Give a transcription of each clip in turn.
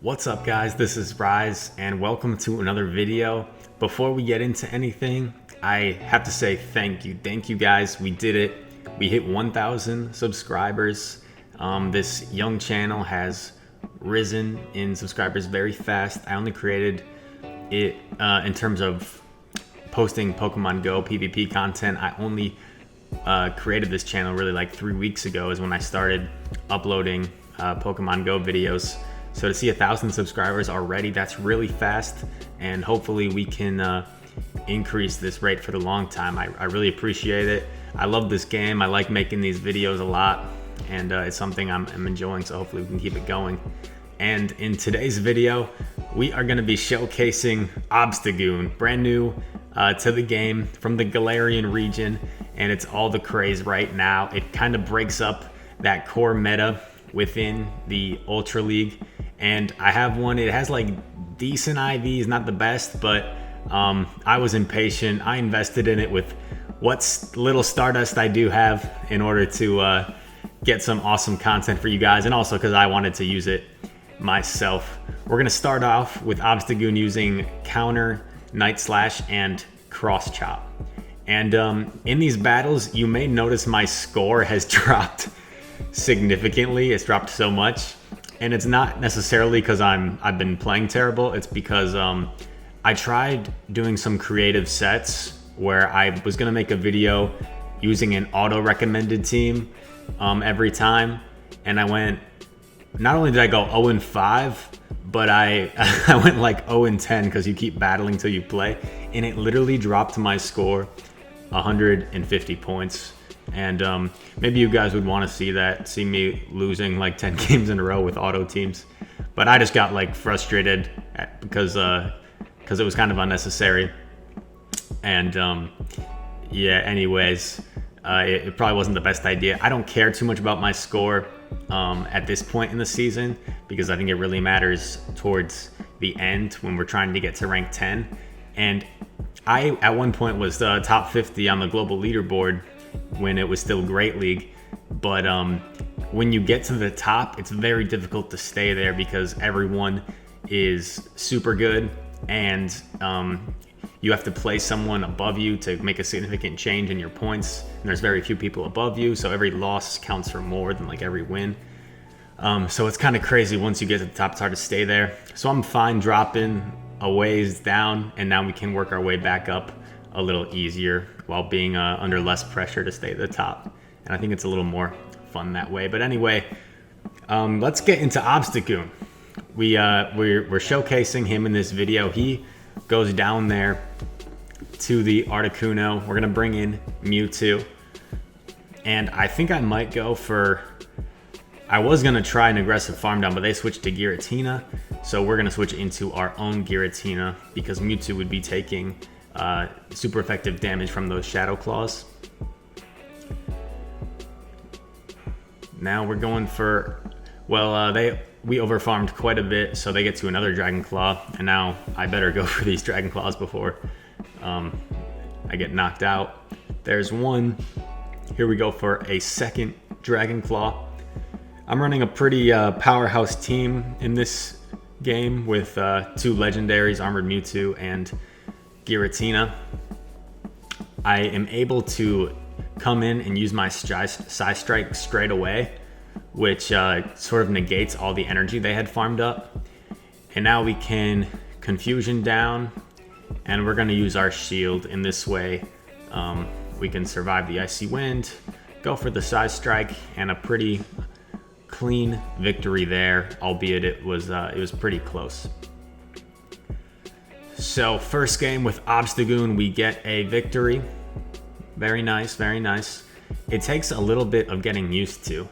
What's up guys, this is Rise and welcome to another video. Before we get into anything, I have to say thank you guys. We did it. We hit 1,000 subscribers. This young channel has risen in subscribers very fast. I only created it in terms of posting Pokemon Go PvP content. I only created this channel really like 3 weeks ago is when I started uploading Pokemon Go videos. So to see 1,000 subscribers already, that's really fast, and hopefully we can increase this rate for the long time. I really appreciate it. I love this game. I like making these videos a lot, and it's something I'm enjoying, so hopefully we can keep it going. And in today's video, we are going to be showcasing Obstagoon, brand new to the game from the Galarian region, and it's all the craze right now. It kind of breaks up that core meta within the Ultra League, and I have one. It has like decent IVs, not the best, but I was impatient. I invested in it with what little Stardust I do have in order to get some awesome content for you guys, and also because I wanted to use it myself. We're gonna start off with Obstagoon using Counter, Night Slash, and Cross Chop. And in these battles, you may notice my score has dropped significantly. It's dropped so much, and it's not necessarily because I've been playing terrible. It's because I tried doing some creative sets where I was gonna make a video using an auto recommended team every time, and I went, not only did I go 0-5, but I went like 0-10 because you keep battling till you play, and it literally dropped my score 150 points. And maybe you guys would want to see me losing like 10 games in a row with auto teams, but I just got like frustrated because it was kind of unnecessary. And yeah, anyways, it probably wasn't the best idea. I don't care too much about my score at this point in the season, because I think it really matters towards the end when we're trying to get to rank 10. And I at one point was top 50 on the global leaderboard when it was still Great League, but when you get to the top, it's very difficult to stay there because everyone is super good, and you have to play someone above you to make a significant change in your points, and there's very few people above you, so every loss counts for more than like every win. So it's kind of crazy. Once you get to the top, it's hard to stay there. So I'm fine dropping a ways down, and now we can work our way back up a little easier while being under less pressure to stay at the top. And I think it's a little more fun that way. But anyway, let's get into Obstagoon. We're showcasing him in this video. He goes down there to the Articuno. We're gonna bring in Mewtwo, and I think I might go for, I was gonna try an aggressive farm down, but they switched to Giratina, so we're gonna switch into our own Giratina because Mewtwo would be taking super effective damage from those Shadow Claws. Now we're going for, well, we overfarmed quite a bit, so they get to another Dragon Claw, and now I better go for these Dragon Claws before I get knocked out. There's one. Here we go for a second Dragon Claw. I'm running a pretty powerhouse team in this game with 2 legendaries, Armored Mewtwo and Giratina. I am able to come in and use my Psy Strike straight away, which sort of negates all the energy they had farmed up. And now we can Confusion down, and we're going to use our shield. In this way, we can survive the Icy Wind, go for the Psy Strike, and a pretty clean victory there, albeit it was pretty close. So first game with Obstagoon, we get a victory. Very nice, very nice. It takes a little bit of getting used to.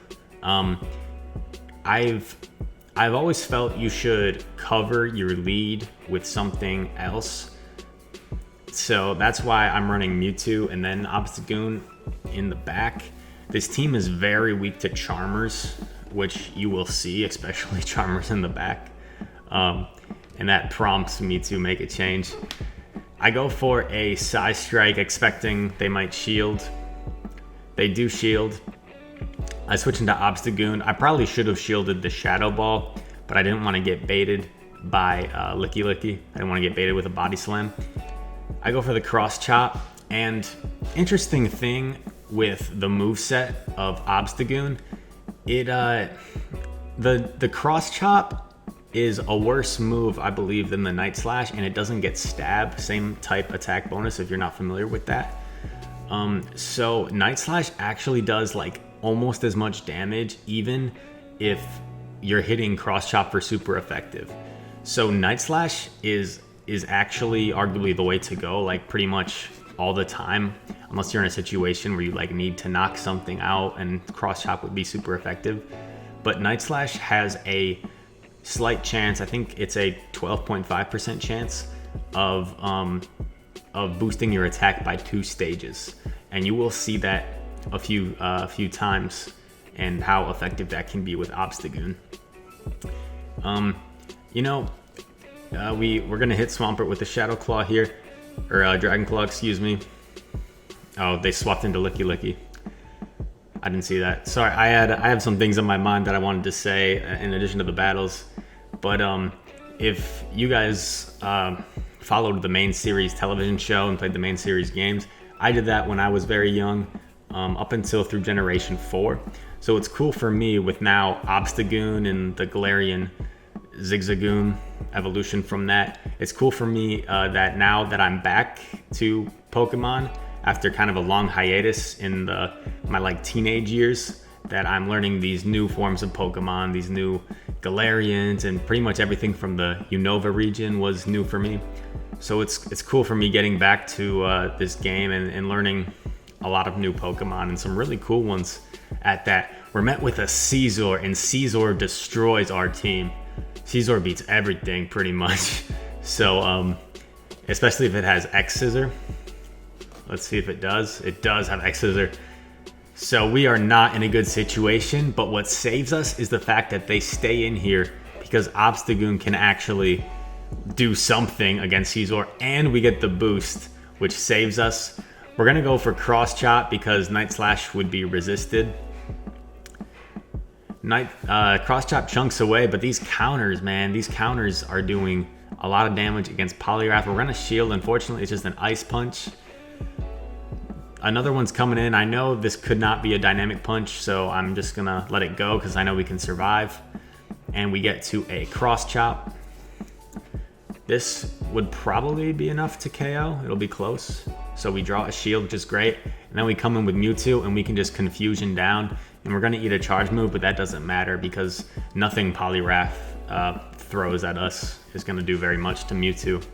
I've always felt you should cover your lead with something else. So that's why I'm running Mewtwo and then Obstagoon in the back. This team is very weak to Charmers, which you will see, especially Charmers in the back. And that prompts me to make a change. I go for a Psy Strike expecting they might shield. They do shield. I switch into Obstagoon. I probably should have shielded the Shadow Ball, but I didn't want to get baited by Licky Licky. I didn't want to get baited with a body slam. I go for the cross chop, and interesting thing with the moveset of Obstagoon, the cross chop is a worse move, I believe, than the Night Slash, and it doesn't get stab, same type attack bonus if you're not familiar with that. So Night Slash actually does like almost as much damage, even if you're hitting cross chop for super effective. So Night Slash is actually arguably the way to go, like pretty much all the time, unless you're in a situation where you like need to knock something out, and cross chop would be super effective. But Night Slash has a slight chance, I think it's a 12.5% chance of boosting your attack by 2 stages, and you will see that a few times, and how effective that can be with Obstagoon. We're gonna hit Swampert with the Shadow Claw here, or Dragon Claw, excuse me. Oh, they swapped into Licky Licky. I didn't see that. Sorry, I have some things in my mind that I wanted to say in addition to the battles. But if you guys followed the main series television show and played the main series games, I did that when I was very young, up until through Generation 4. So it's cool for me with now Obstagoon and the Galarian Zigzagoon evolution from that. It's cool for me that now that I'm back to Pokemon after kind of a long hiatus in my like teenage years, that I'm learning these new forms of Pokemon, these new Galarians, and pretty much everything from the Unova region was new for me. So it's cool for me getting back to this game and learning a lot of new Pokemon, and some really cool ones at that. We're met with a Scizor, and Scizor destroys our team. Scizor beats everything pretty much. So especially if it has X-Scissor. Let's see if it does. It does have X-Scissor. So we are not in a good situation, but what saves us is the fact that they stay in here, because Obstagoon can actually do something against Scizor, and we get the boost, which saves us. We're gonna go for Cross Chop because Night Slash would be resisted. Cross Chop chunks away, but these counters, man, these counters are doing a lot of damage against Poliwrath. We're gonna shield. Unfortunately, it's just an Ice Punch. Another one's coming in. I know this could not be a Dynamic Punch, so I'm just gonna let it go because I know we can survive. And we get to a Cross Chop. This would probably be enough to KO. It'll be close. So we draw a shield, which is great. And then we come in with Mewtwo, and we can just Confusion down. And we're gonna eat a charge move, but that doesn't matter because nothing Poliwrath throws at us is gonna do very much to Mewtwo.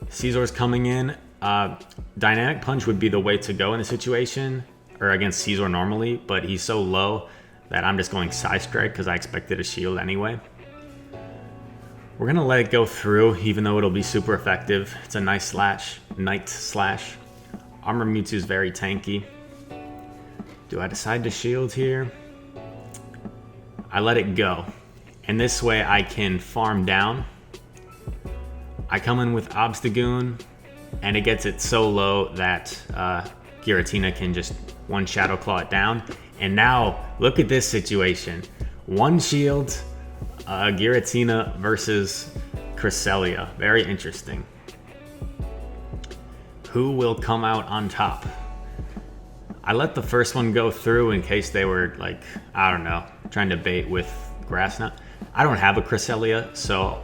Scizor's coming in. Dynamic Punch would be the way to go in a situation, or against Scizor normally, but he's so low that I'm just going Psy Strike because I expected a shield anyway. We're gonna let it go through, even though it'll be super effective. It's a nice slash, Night Slash. Armor Mewtwo is very tanky. Do I decide to shield here? I let it go. And this way I can farm down. I come in with Obstagoon, and it gets it so low that Giratina can just one Shadow Claw it down. And now, look at this situation. One shield, Giratina versus Cresselia. Very interesting. Who will come out on top? I let the first one go through in case they were like, I don't know, trying to bait with Grass Knot. I don't have a Cresselia, so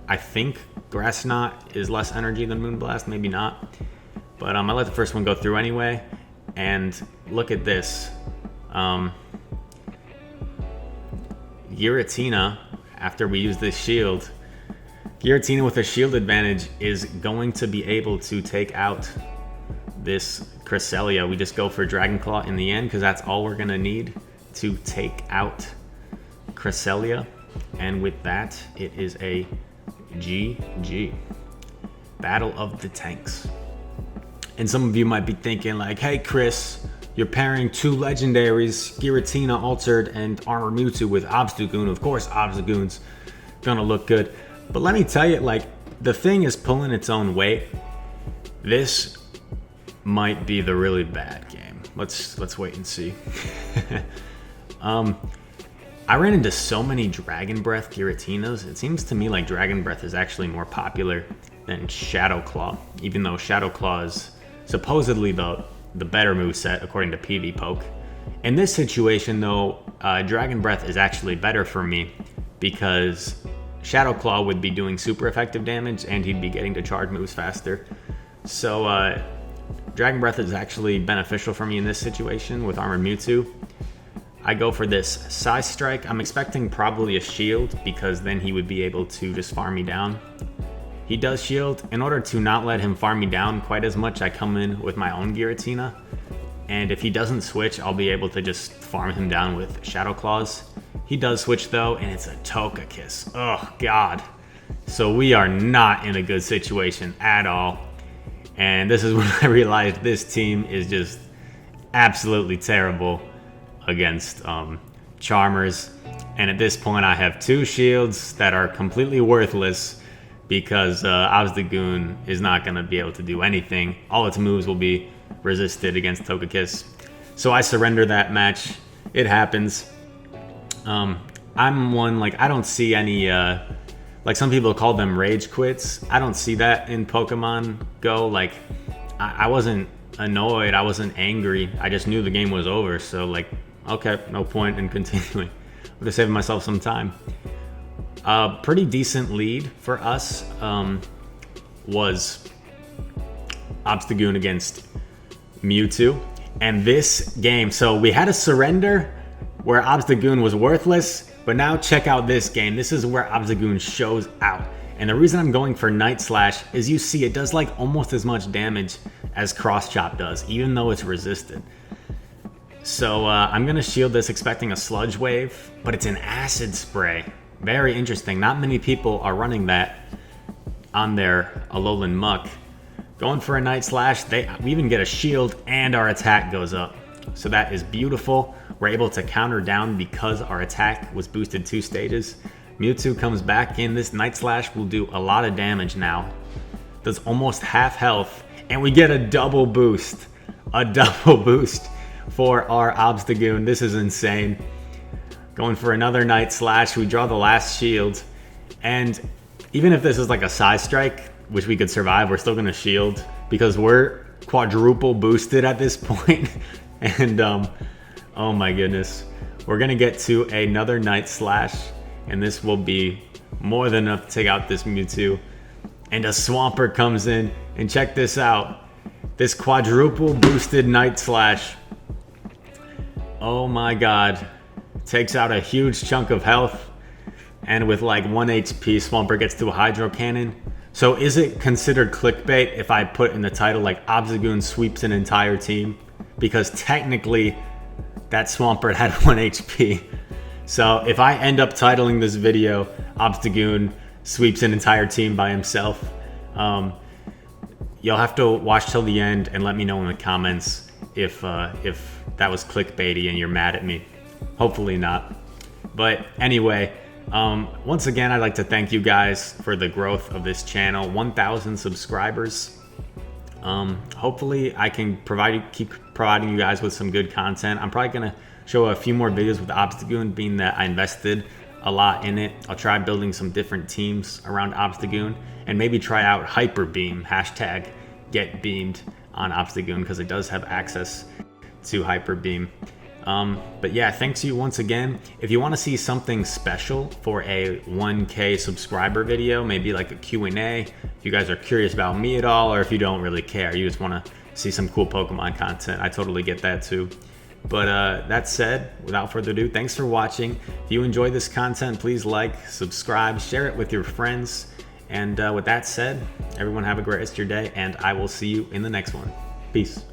I think Grass Knot is less energy than Moonblast, maybe not. But I let the first one go through anyway. And look at this. Giratina, after we use this shield, Giratina with a shield advantage is going to be able to take out this Cresselia. We just go for Dragon Claw in the end because that's all we're gonna need to take out Cresselia. And with that, it is a GG. Battle of the Tanks. And some of you might be thinking like, hey Chris, you're pairing two legendaries, Giratina Altered and Armor Mewtwo with Obstagoon. Of course Obstagoon's gonna look good. But let me tell you, like, the thing is pulling its own weight. This might be the really bad game. Let's wait and see. I ran into so many Dragon Breath Giratinas. It seems to me like Dragon Breath is actually more popular than Shadow Claw, even though Shadow Claw is supposedly the better moveset according to PvPoke. In this situation though, Dragon Breath is actually better for me because Shadow Claw would be doing super effective damage and he'd be getting to charge moves faster. So Dragon Breath is actually beneficial for me in this situation with Armored Mewtwo. I go for this Psy Strike. I'm expecting probably a shield because then he would be able to just farm me down. He does shield. In order to not let him farm me down quite as much, I come in with my own Giratina. And if he doesn't switch, I'll be able to just farm him down with Shadow Claws. He does switch though, and it's a Togekiss. Oh God. So we are not in a good situation at all. And this is when I realized this team is just absolutely terrible against Charmers. And at this point I have two shields that are completely worthless because Obstagoon is not going to be able to do anything. All its moves will be resisted against Togekiss. So I surrender that match. It happens. I'm one, like, I don't see any like some people call them rage quits. I don't see that in Pokemon Go. Like I wasn't annoyed, I wasn't angry, I just knew the game was over. So like, okay, no point in continuing. I'm just saving myself some time. Pretty decent lead for us was Obstagoon against Mewtwo. And this game, so we had a surrender where Obstagoon was worthless, but now check out this game. This is where Obstagoon shows out. And the reason I'm going for Night Slash is you see it does like almost as much damage as Cross Chop does, even though it's resisted. So I'm gonna shield this expecting a Sludge Wave, but it's an Acid Spray. Very interesting. Not many people are running that on their Alolan Muck. Going for a Night Slash, we even get a shield and our attack goes up. So that is beautiful. We're able to counter down because our attack was boosted 2 stages. Mewtwo comes back in. This Night Slash will do a lot of damage now. Does almost half health. And we get a double boost. A double boost for our Obstagoon. This is insane. Going for another Night Slash. We draw the last shield. And even if this is like a Psy Strike, which we could survive, we're still going to shield because we're quadruple boosted at this point. And oh my goodness, we're gonna get to another Night Slash, and this will be more than enough to take out this Mewtwo. And a Swampert comes in, and check this out, this quadruple boosted Night Slash. Oh my God, takes out a huge chunk of health, and with like 1 HP, Swampert gets to a Hydro Cannon. So is it considered clickbait if I put in the title like Obstagoon sweeps an entire team? Because technically that Swampert had 1 HP. So if I end up titling this video Obstagoon sweeps an entire team by himself, you'll have to watch till the end and let me know in the comments if that was clickbaity and you're mad at me. Hopefully not. But anyway, once again, I'd like to thank you guys for the growth of this channel. 1,000 subscribers. Hopefully I can keep providing you guys with some good content. I'm probably gonna show a few more videos with Obstagoon, being that I invested a lot in it. I'll try building some different teams around Obstagoon and maybe try out Hyper Beam, hashtag get beamed on Obstagoon, because it does have access to Hyper Beam. But yeah, thanks you once again. If you want to see something special for a 1K subscriber video, maybe like a Q&A, if you guys are curious about me at all, or if you don't really care, you just want to see some cool Pokemon content, I totally get that too. But that said, without further ado, thanks for watching. If you enjoyed this content, please like, subscribe, share it with your friends. And with that said, everyone have a great rest of your day, and I will see you in the next one. Peace.